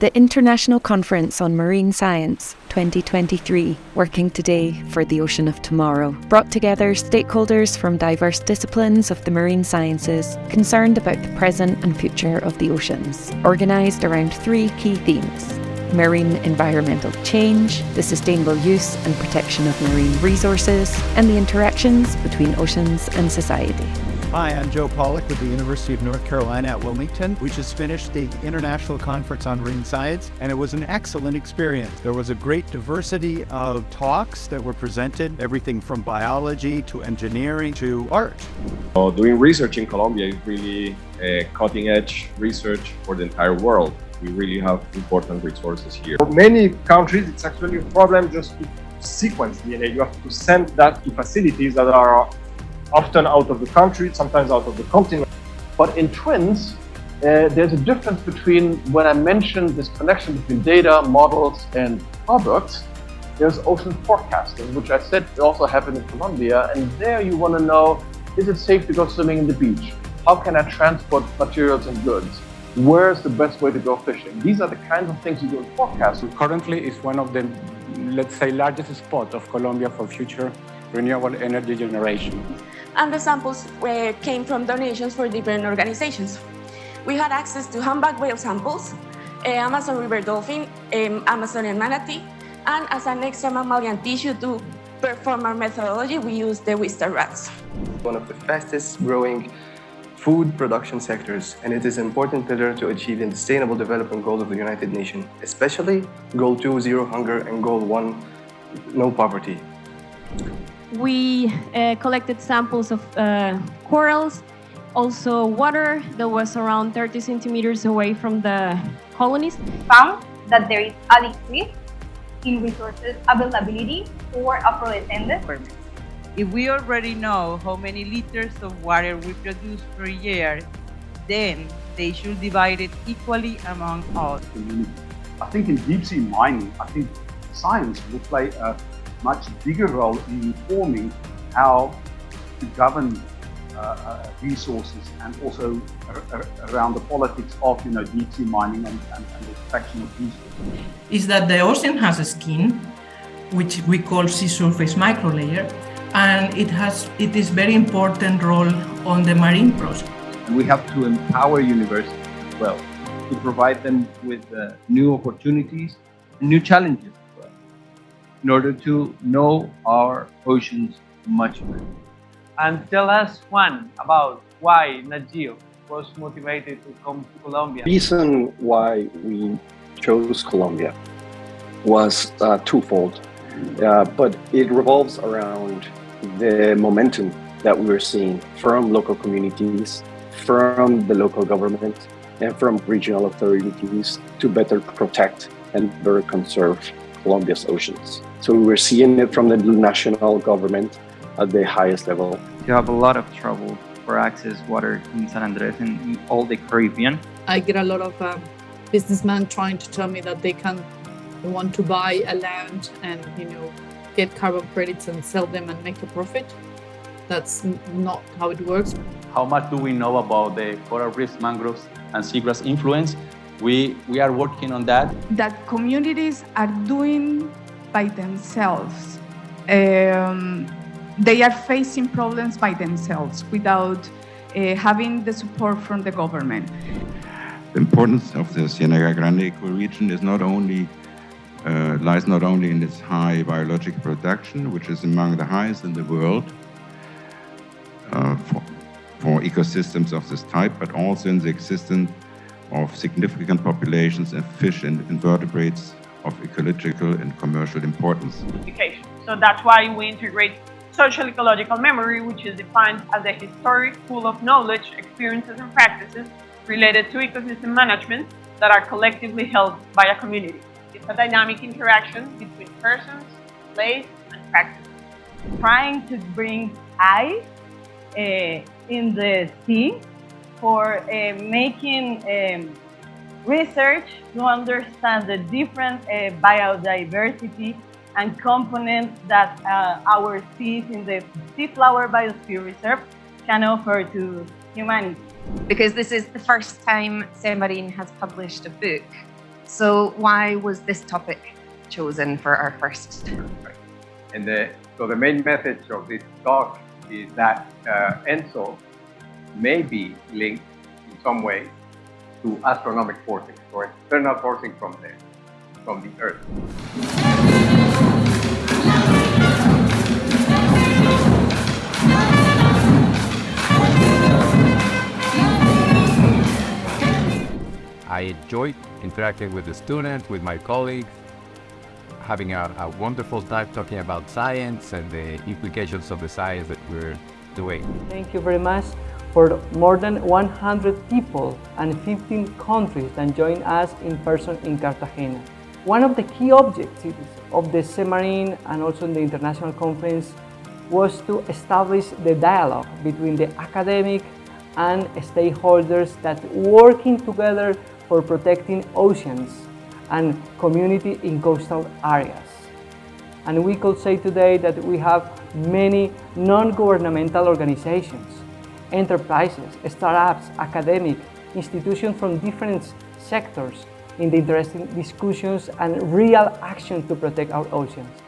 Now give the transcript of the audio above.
the International Conference on Marine Science 2023, Working Today for the Ocean of Tomorrow, brought together stakeholders from diverse disciplines of the marine sciences concerned about the present and future of the oceans, organised around three key themes: marine environmental change, the sustainable use and protection of marine resources, and the interactions between oceans and society. Hi, I'm Joe Pollack with the University of North Carolina at Wilmington. We just finished the International Conference on Marine Science, and it was an excellent experience. There was a great diversity of talks that were presented, everything from biology to engineering to art. Doing research in Colombia is really cutting-edge research for the entire world. We really have important resources here. For many countries, it's actually a problem just to sequence DNA. You have to send that to facilities that are often out of the country, sometimes out of the continent. But in twins, there's a difference between when I mentioned this connection between data, models, and products. There's ocean forecasting, which I said also happened in Colombia. And there you want to know, is it safe to go swimming in the beach? How can I transport materials and goods? Where's the best way to go fishing? These are the kinds of things you do in forecasting. Currently, it's one of the, let's say, largest spots of Colombia for future renewable energy generation. And the samples came from donations for different organizations. We had access to humpback whale samples, Amazon river dolphin, Amazonian manatee, and as an extra mammalian tissue to perform our methodology, we used the Wistar rats. One of the fastest growing food production sectors, and it is an important pillar to achieve the Sustainable Development Goals of the United Nations, especially Goal 2, Zero Hunger, and Goal 1, No Poverty. We collected samples of corals, also water that was around 30 centimeters away from the colonies. Found that there is a decrease in resources availability for Afro-descendants. If we already know how many liters of water we produce per year, then they should divide it equally among all. I think in deep sea mining, I think science will play a much bigger role in informing how to govern resources, and also around the politics of deep sea mining and the extraction of resources. Is that the ocean has a skin, which we call sea surface microlayer, and it is very important role on the marine process. We have to empower universities as well to provide them with new opportunities and new challenges as well, in order to know our oceans much better. And tell us, Juan, about why Nat Geo was motivated to come to Colombia. The reason why we chose Colombia was twofold, but it revolves around the momentum that we were seeing from local communities, from the local government, and from regional authorities to better protect and better conserve Colombia's oceans. So we were seeing it from the national government at the highest level. You have a lot of trouble for access water in San Andres and in all the Caribbean. I get a lot of businessmen trying to tell me that they want to buy a land and get carbon credits and sell them and make a profit. That's not how it works. How much do we know about the coral reefs, mangroves, and seagrass influence? We are working on that. That communities are doing by themselves. They are facing problems by themselves without having the support from the government. The importance of the Ciénaga Grande ecoregion is lies not only in its high biological production, which is among the highest in the world for ecosystems of this type, but also in the existence of significant populations of fish and invertebrates of ecological and commercial importance. Education. So that's why we integrate social ecological memory, which is defined as a historic pool of knowledge, experiences, and practices related to ecosystem management that are collectively held by a community. It's a dynamic interaction between persons, place, and practices. Trying to bring eyes in the sea for making research to understand the different biodiversity and components that our seas in the Seaflower Biosphere Reserve can offer to humanity. Because this is the first time Seamarine has published a book So why was this topic chosen for our first? And so the main message of this talk is that ENSO may be linked in some way to astronomic forcing, or external forcing from the Earth. I enjoyed interacting with the students, with my colleagues, having a wonderful time talking about science and the implications of the science that we're doing. Thank you very much for more than 100 people and 15 countries that joined us in person in Cartagena. One of the key objectives of the CEMARIN and also in the international conference was to establish the dialogue between the academic and stakeholders that working together for protecting oceans and community in coastal areas. And we could say today that we have many non-governmental organizations, enterprises, startups, academic institutions from different sectors in the interesting discussions and real action to protect our oceans.